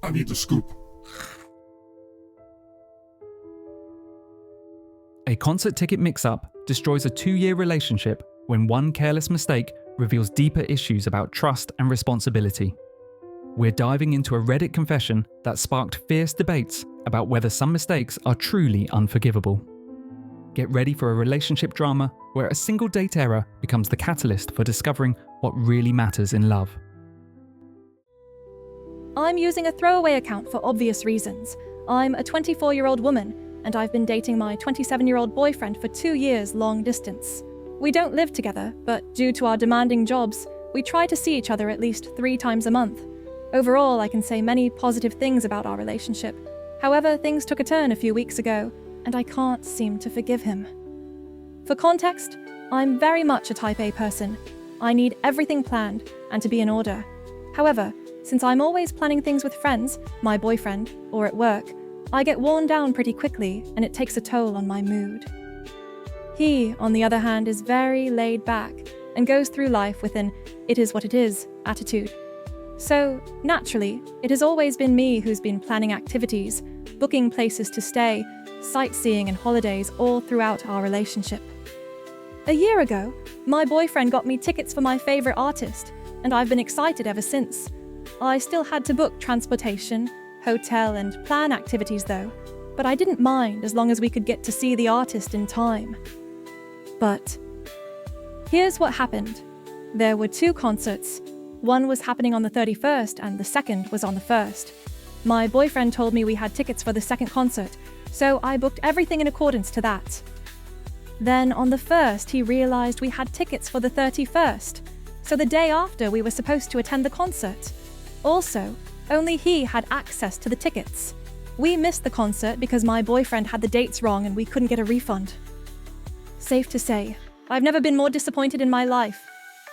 I need the scoop. A concert ticket mix-up destroys a 2-year relationship when one careless mistake reveals deeper issues about trust and responsibility. We're diving into a Reddit confession that sparked fierce debates about whether some mistakes are truly unforgivable. Get ready for a relationship drama where a single date error becomes the catalyst for discovering what really matters in love. I'm using a throwaway account for obvious reasons. I'm a 24-year-old woman, and I've been dating my 27-year-old boyfriend for 2 years long distance. We don't live together, but due to our demanding jobs, we try to see each other at least 3 times a month. Overall, I can say many positive things about our relationship. However, things took a turn a few weeks ago, and I can't seem to forgive him. For context, I'm very much a type A person. I need everything planned and to be in order. However, since I'm always planning things with friends, my boyfriend, or at work, I get worn down pretty quickly, and it takes a toll on my mood. He, on the other hand, is very laid back and goes through life with an "it is what it is" attitude. So, naturally, it has always been me who's been planning activities, booking places to stay, sightseeing and holidays all throughout our relationship. A year ago, my boyfriend got me tickets for my favorite artist, and I've been excited ever since. I still had to book transportation, hotel and plan activities though, but I didn't mind as long as we could get to see the artist in time. But here's what happened. There were 2 concerts. One was happening on the 31st and the second was on the 1st. My boyfriend told me we had tickets for the second concert, so I booked everything in accordance to that. Then on the 1st, he realized we had tickets for the 31st, so the day after we were supposed to attend the concert. Also, only he had access to the tickets. We missed the concert because my boyfriend had the dates wrong and we couldn't get a refund. Safe to say, I've never been more disappointed in my life.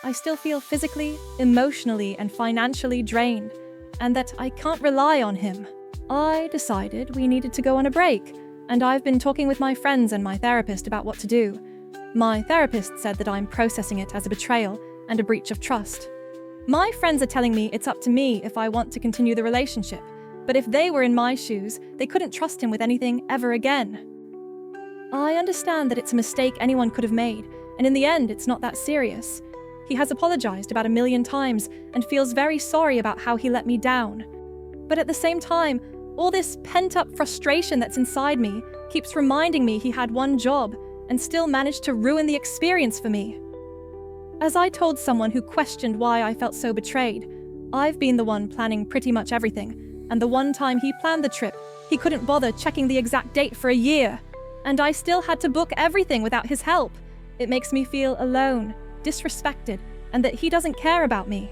I still feel physically, emotionally, and financially drained, and that I can't rely on him. I decided we needed to go on a break, and I've been talking with my friends and my therapist about what to do. My therapist said that I'm processing it as a betrayal and a breach of trust. My friends are telling me it's up to me if I want to continue the relationship, but if they were in my shoes, they couldn't trust him with anything ever again. I understand that it's a mistake anyone could have made, and in the end, it's not that serious. He has apologized about 1,000,000 times and feels very sorry about how he let me down. But at the same time, all this pent-up frustration that's inside me keeps reminding me he had one job and still managed to ruin the experience for me. As I told someone who questioned why I felt so betrayed, I've been the one planning pretty much everything, and the one time he planned the trip, he couldn't bother checking the exact date for a year, and I still had to book everything without his help. It makes me feel alone, disrespected, and that he doesn't care about me.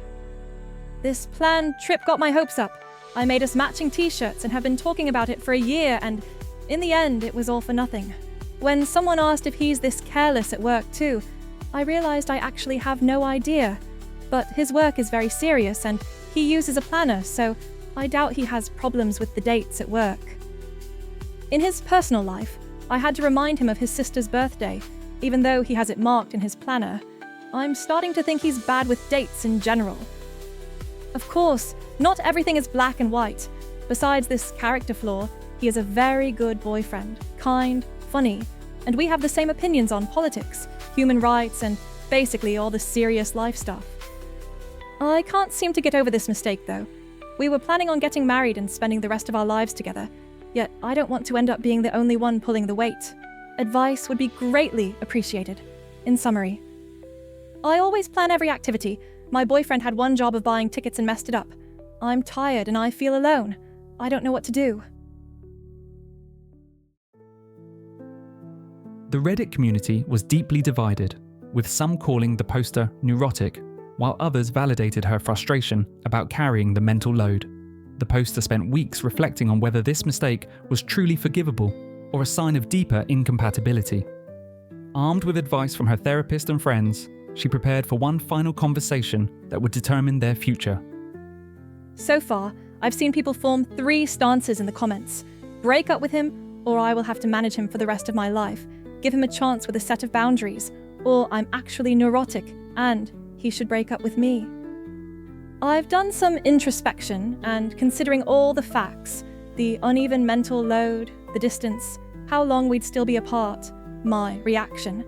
This planned trip got my hopes up. I made us matching t-shirts and have been talking about it for a year, and in the end, it was all for nothing. When someone asked if he's this careless at work too, I realized I actually have no idea. But his work is very serious and he uses a planner, so I doubt he has problems with the dates at work. In his personal life, I had to remind him of his sister's birthday, even though he has it marked in his planner. I'm starting to think he's bad with dates in general. Of course, not everything is black and white. Besides this character flaw, he is a very good boyfriend, kind, funny, and we have the same opinions on politics, human rights, and basically all the serious life stuff. I can't seem to get over this mistake though. We were planning on getting married and spending the rest of our lives together, yet I don't want to end up being the only one pulling the weight. Advice would be greatly appreciated. In summary, I always plan every activity. My boyfriend had one job of buying tickets and messed it up. I'm tired and I feel alone. I don't know what to do. The Reddit community was deeply divided, with some calling the poster neurotic, while others validated her frustration about carrying the mental load. The poster spent weeks reflecting on whether this mistake was truly forgivable or a sign of deeper incompatibility. Armed with advice from her therapist and friends, she prepared for one final conversation that would determine their future. So far, I've seen people form 3 stances in the comments. Break up with him, or I will have to manage him for the rest of my life. Give him a chance with a set of boundaries, or I'm actually neurotic and he should break up with me. I've done some introspection, and considering all the facts, the uneven mental load, the distance, how long we'd still be apart, my reaction,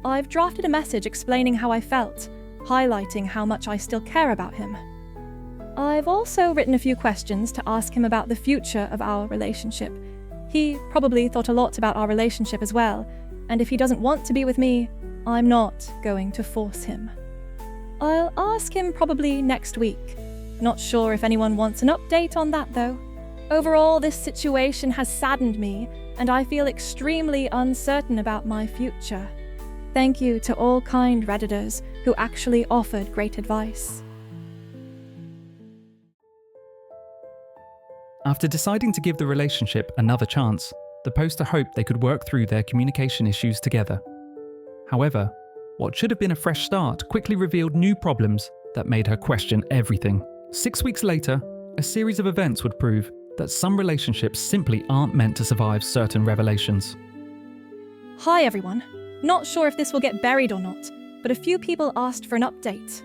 I've drafted a message explaining how I felt, highlighting how much I still care about him. I've also written a few questions to ask him about the future of our relationship. He probably thought a lot about our relationship as well, and if he doesn't want to be with me, I'm not going to force him. I'll ask him probably next week. Not sure if anyone wants an update on that though. Overall, this situation has saddened me, and I feel extremely uncertain about my future. Thank you to all kind Redditors who actually offered great advice. After deciding to give the relationship another chance, the poster hoped they could work through their communication issues together. However, what should have been a fresh start quickly revealed new problems that made her question everything. 6 weeks later, a series of events would prove that some relationships simply aren't meant to survive certain revelations. Hi everyone. Not sure if this will get buried or not, but a few people asked for an update.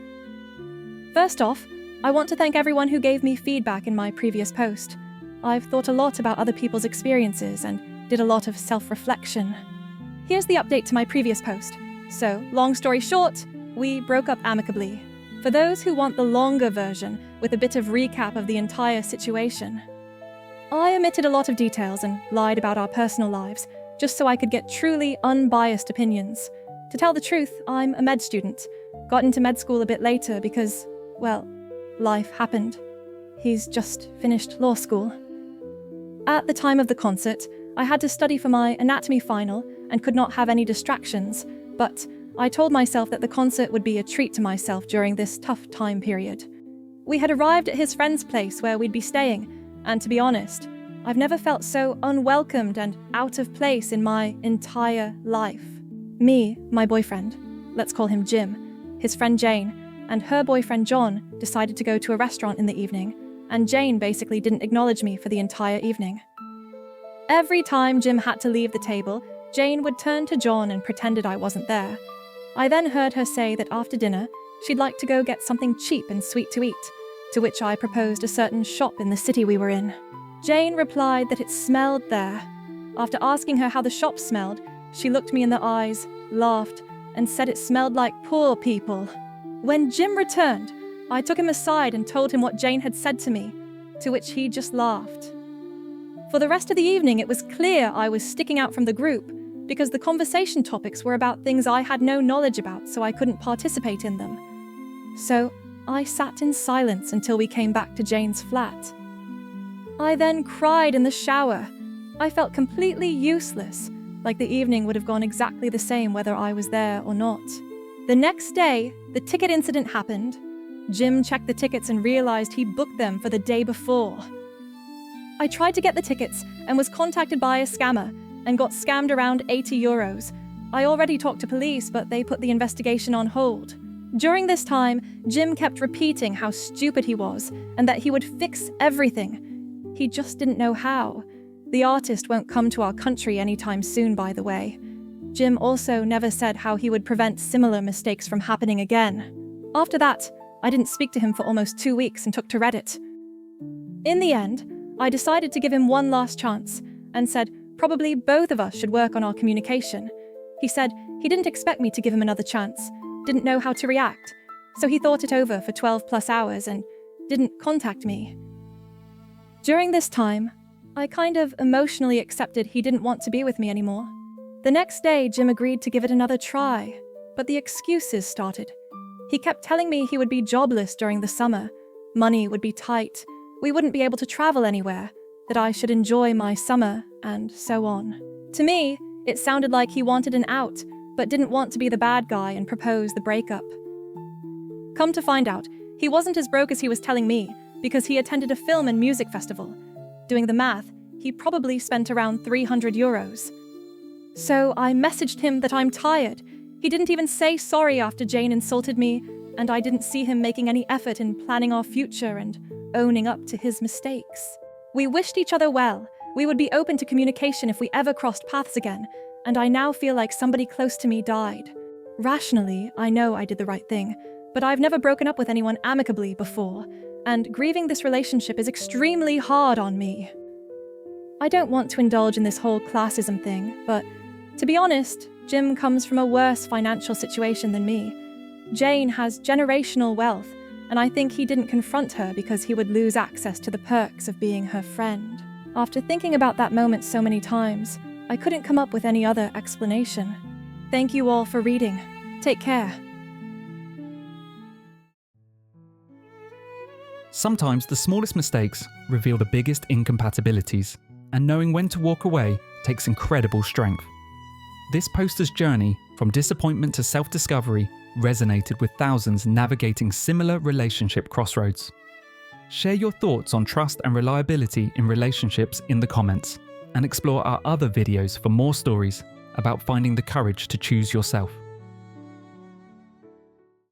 First off, I want to thank everyone who gave me feedback in my previous post. I've thought a lot about other people's experiences and did a lot of self-reflection. Here's the update to my previous post. So, long story short, we broke up amicably. For those who want the longer version, with a bit of recap of the entire situation, I omitted a lot of details and lied about our personal lives, just so I could get truly unbiased opinions. To tell the truth, I'm a med student. Got into med school a bit later because, well, life happened. He's just finished law school. At the time of the concert, I had to study for my anatomy final and could not have any distractions, but I told myself that the concert would be a treat to myself during this tough time period. We had arrived at his friend's place where we'd be staying, and to be honest, I've never felt so unwelcomed and out of place in my entire life. Me, my boyfriend, let's call him Jim, his friend Jane, and her boyfriend John decided to go to a restaurant in the evening, and Jane basically didn't acknowledge me for the entire evening. Every time Jim had to leave the table, Jane would turn to John and pretended I wasn't there. I then heard her say that after dinner, she'd like to go get something cheap and sweet to eat, to which I proposed a certain shop in the city we were in. Jane replied that it smelled there. After asking her how the shop smelled, she looked me in the eyes, laughed, and said it smelled like poor people. When Jim returned, I took him aside and told him what Jane had said to me, to which he just laughed. For the rest of the evening, it was clear I was sticking out from the group because the conversation topics were about things I had no knowledge about, so I couldn't participate in them. So I sat in silence until we came back to Jane's flat. I then cried in the shower. I felt completely useless, like the evening would have gone exactly the same whether I was there or not. The next day, the ticket incident happened. Jim checked the tickets and realized he'd booked them for the day before. I tried to get the tickets and was contacted by a scammer and got scammed around €80. I already talked to police, but they put the investigation on hold. During this time, Jim kept repeating how stupid he was and that he would fix everything. He just didn't know how. The artist won't come to our country anytime soon, by the way. Jim also never said how he would prevent similar mistakes from happening again. After that, I didn't speak to him for almost 2 weeks and took to Reddit. In the end, I decided to give him one last chance and said probably both of us should work on our communication. He said he didn't expect me to give him another chance, didn't know how to react, so he thought it over for 12+ hours and didn't contact me. During this time, I kind of emotionally accepted he didn't want to be with me anymore. The next day, Jim agreed to give it another try, but the excuses started. He kept telling me he would be jobless during the summer, money would be tight, we wouldn't be able to travel anywhere, that I should enjoy my summer, and so on. To me, it sounded like he wanted an out, but didn't want to be the bad guy and propose the breakup. Come to find out, he wasn't as broke as he was telling me, because he attended a film and music festival. Doing the math, he probably spent around €300. So I messaged him that I'm tired. He didn't even say sorry after Jane insulted me, and I didn't see him making any effort in planning our future and owning up to his mistakes. We wished each other well. We would be open to communication if we ever crossed paths again, and I now feel like somebody close to me died. Rationally, I know I did the right thing, but I've never broken up with anyone amicably before, and grieving this relationship is extremely hard on me. I don't want to indulge in this whole classism thing, but to be honest, Jim comes from a worse financial situation than me. Jane has generational wealth, and I think he didn't confront her because he would lose access to the perks of being her friend. After thinking about that moment so many times, I couldn't come up with any other explanation. Thank you all for reading. Take care. Sometimes the smallest mistakes reveal the biggest incompatibilities, and knowing when to walk away takes incredible strength. This poster's journey from disappointment to self-discovery resonated with thousands navigating similar relationship crossroads. Share your thoughts on trust and reliability in relationships in the comments, and explore our other videos for more stories about finding the courage to choose yourself.